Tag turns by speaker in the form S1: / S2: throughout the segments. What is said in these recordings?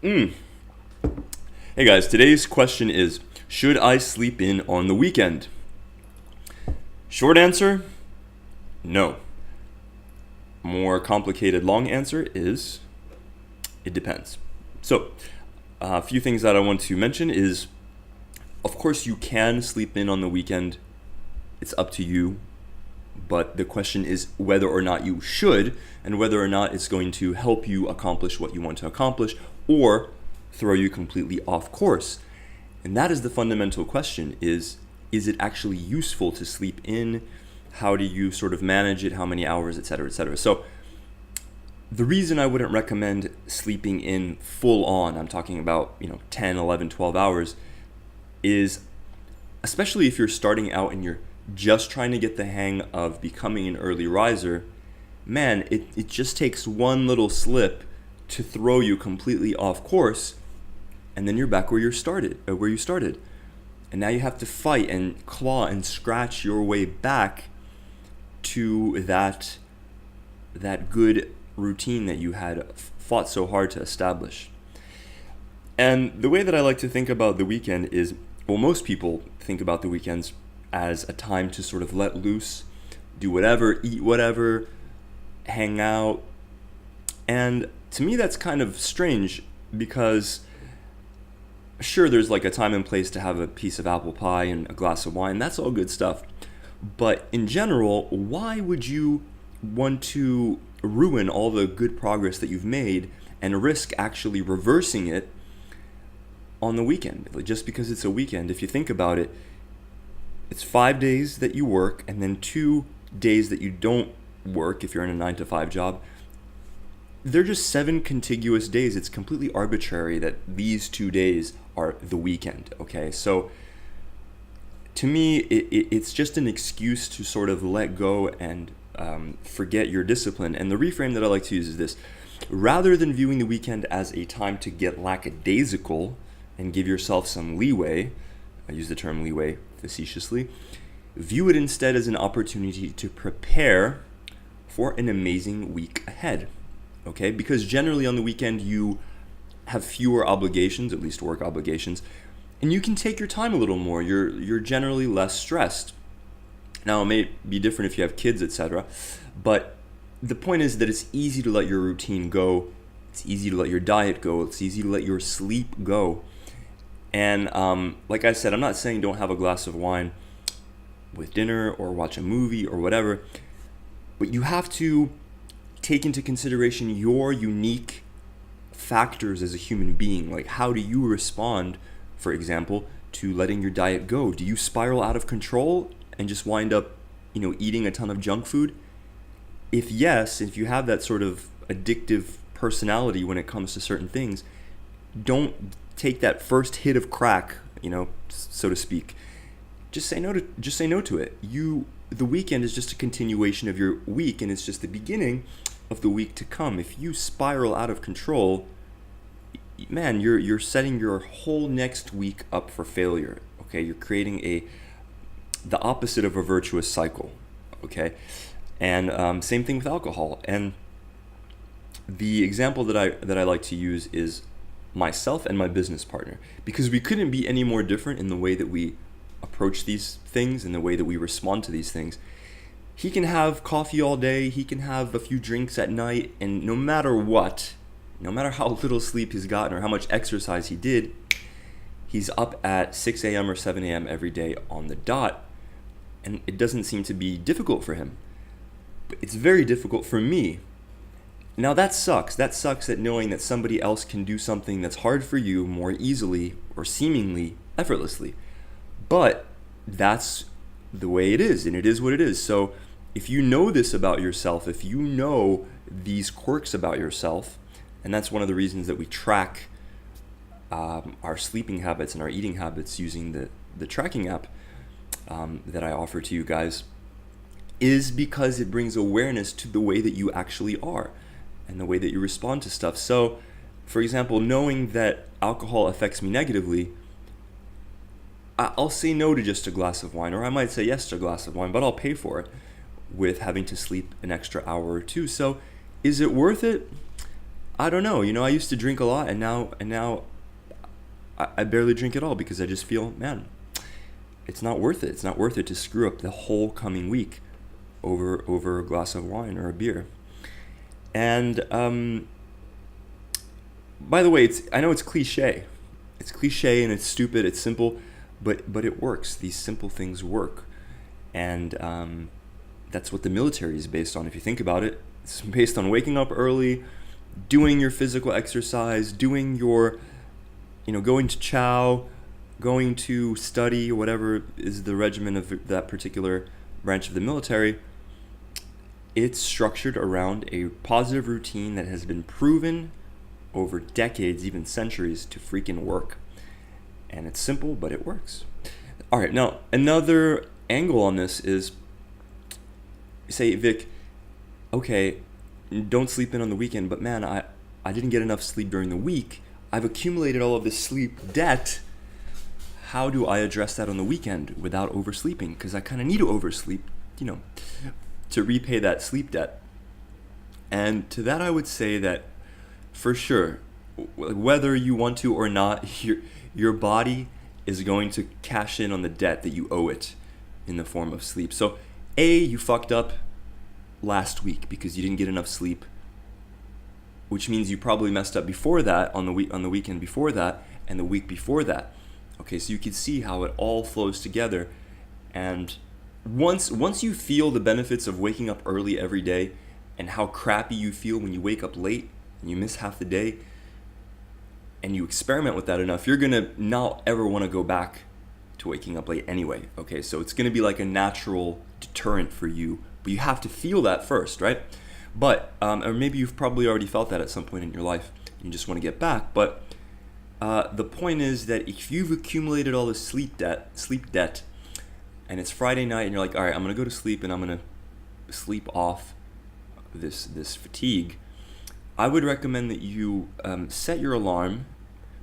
S1: Mm. Hey guys, today's question is, should I sleep in on the weekend? Short answer, no. More complicated long answer is, it depends. So, a few things that I want to mention is, of course you can sleep in on the weekend. It's up to you. But the question is whether or not you should, and whether or not it's going to help you accomplish what you want to accomplish, or throw you completely off course. And that is the fundamental question: is it actually useful to sleep in? How do you sort of manage it? How many hours, etc., etc.? So the reason I wouldn't recommend sleeping in full on, I'm talking about 10, 11, 12 hours, is especially if you're starting out and you're just trying to get the hang of becoming an early riser. Man, it just takes one little slip to throw you completely off course, and then you're back where you started. And now you have to fight and claw and scratch your way back to that good routine that you had fought so hard to establish. And the way that I like to think about the weekend is, well, most people think about the weekends as a time to sort of let loose, do whatever, eat whatever, hang out. And to me, that's kind of strange because sure, there's like a time and place to have a piece of apple pie and a glass of wine. That's all good stuff. But in general, why would you want to ruin all the good progress that you've made and risk actually reversing it on the weekend? Just because it's a weekend, if you think about it, it's 5 days that you work and then 2 days that you don't work if you're in a 9 to 5 job. They're just 7 contiguous days. It's completely arbitrary that these 2 days are the weekend, okay? So to me, it's just an excuse to sort of let go and forget your discipline. And the reframe that I like to use is this: rather than viewing the weekend as a time to get lackadaisical and give yourself some leeway, I use the term leeway facetiously, view it instead as an opportunity to prepare for an amazing week ahead, okay? Because generally on the weekend you have fewer obligations, at least work obligations, and you can take your time a little more. You're generally less stressed. Now, it may be different if you have kids, etc., but the point is that it's easy to let your routine go. It's easy to let your diet go. It's easy to let your sleep go. And like I said, I'm not saying don't have a glass of wine with dinner or watch a movie or whatever, but you have to take into consideration your unique factors as a human being. Like, how do you respond, for example, to letting your diet go? Do you spiral out of control and just wind up, eating a ton of junk food? If yes, if you have that sort of addictive personality when it comes to certain things, don't take that first hit of crack, so to speak. Just say no to it. The weekend is just a continuation of your week, and it's just the beginning of the week to come. If you spiral out of control, man, you're setting your whole next week up for failure. Okay, you're creating the opposite of a virtuous cycle. Okay, and same thing with alcohol. And the example that I like to use is myself and my business partner, because we couldn't be any more different in the way that we approach these things and the way that we respond to these things. He can have coffee all day, he can have a few drinks at night, and no matter how little sleep he's gotten or how much exercise he did, he's up at 6 a.m. or 7 a.m. every day on the dot, and it doesn't seem to be difficult for him. But it's very difficult for me. Now that sucks. That sucks at knowing that somebody else can do something that's hard for you more easily or seemingly effortlessly. But that's the way it is, and it is what it is. So if you know this about yourself, if you know these quirks about yourself, and that's one of the reasons that we track our sleeping habits and our eating habits using the tracking app that I offer to you guys, is because it brings awareness to the way that you actually are and the way that you respond to stuff. So, for example, knowing that alcohol affects me negatively, I'll say no to just a glass of wine, or I might say yes to a glass of wine, but I'll pay for it with having to sleep an extra hour or two. So is it worth it? I don't know. I used to drink a lot, and now I barely drink at all because I just feel, man, it's not worth it. It's not worth it to screw up the whole coming week over a glass of wine or a beer. And by the way, I know it's cliche. It's cliche and it's stupid. It's simple, but it works. These simple things work, and that's what the military is based on. If you think about it, it's based on waking up early, doing your physical exercise, doing your, going to chow, going to study, whatever is the regimen of that particular branch of the military. It's structured around a positive routine that has been proven over decades, even centuries, to freaking work. And it's simple, but it works. All right, now another angle on this is, say, Vic, okay, don't sleep in on the weekend, but man, I didn't get enough sleep during the week. I've accumulated all of this sleep debt. How do I address that on the weekend without oversleeping? Because I kind of need to oversleep, to repay that sleep debt. And to that, I would say that for sure, whether you want to or not, your body is going to cash in on the debt that you owe it in the form of sleep. So, you fucked up last week because you didn't get enough sleep, which means you probably messed up before that, on the weekend before that, and the week before that. Okay, so you can see how it all flows together. And once you feel the benefits of waking up early every day and how crappy you feel when you wake up late and you miss half the day, and you experiment with that enough, you're gonna not ever want to go back to waking up late anyway. Okay, so it's gonna be like a natural deterrent for you, but you have to feel that first, right? But or maybe you've probably already felt that at some point in your life and you just want to get back. But the point is that if you've accumulated all this sleep debt, and it's Friday night and you're like, all right, I'm gonna go to sleep and I'm gonna sleep off this fatigue, I would recommend that you set your alarm,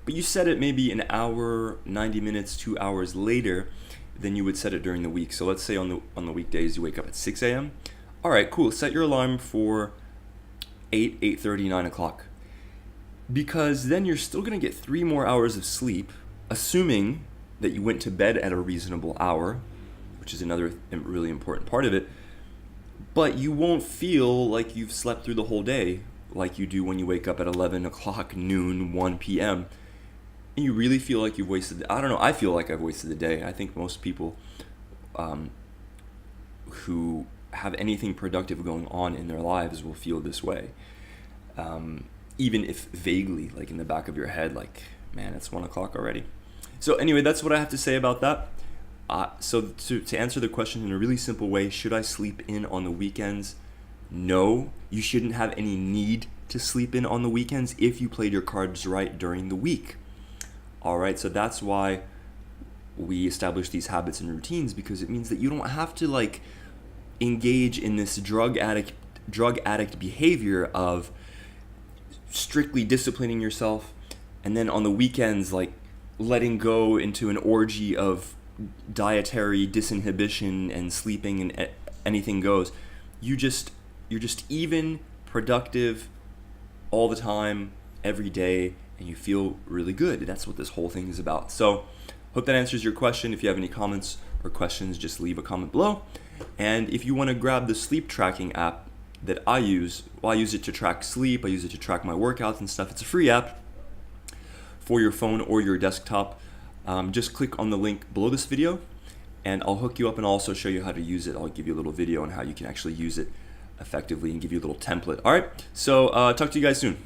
S1: but you set it maybe an hour, 90 minutes, 2 hours later than you would set it during the week. So let's say on the weekdays you wake up at 6 a.m. All right, cool. Set your alarm for 8:30, 9 o'clock. Because then you're still going to get 3 more hours of sleep, assuming that you went to bed at a reasonable hour, which is another really important part of it. But you won't feel like you've slept through the whole day like you do when you wake up at 11 o'clock, noon, 1 p.m. And you really feel like you've wasted, I don't know, I feel like I've wasted the day. I think most people who have anything productive going on in their lives will feel this way. Even if vaguely, like in the back of your head, like, man, it's 1 o'clock already. So anyway, that's what I have to say about that. So to answer the question in a really simple way, should I sleep in on the weekends? No, you shouldn't have any need to sleep in on the weekends if you played your cards right during the week. All right, so that's why we establish these habits and routines, because it means that you don't have to like engage in this drug addict behavior of strictly disciplining yourself and then on the weekends like letting go into an orgy of dietary disinhibition and sleeping and anything goes. You're just even, productive all the time, every day, and you feel really good. That's what this whole thing is about. So hope that answers your question. If you have any comments or questions, just leave a comment below. And if you want to grab the sleep tracking app that I use, well, I use it to track sleep, I use it to track my workouts and stuff. It's a free app for your phone or your desktop. Just click on the link below this video and I'll hook you up and I'll also show you how to use it. I'll give you a little video on how you can actually use it effectively and give you a little template. All right, so talk to you guys soon.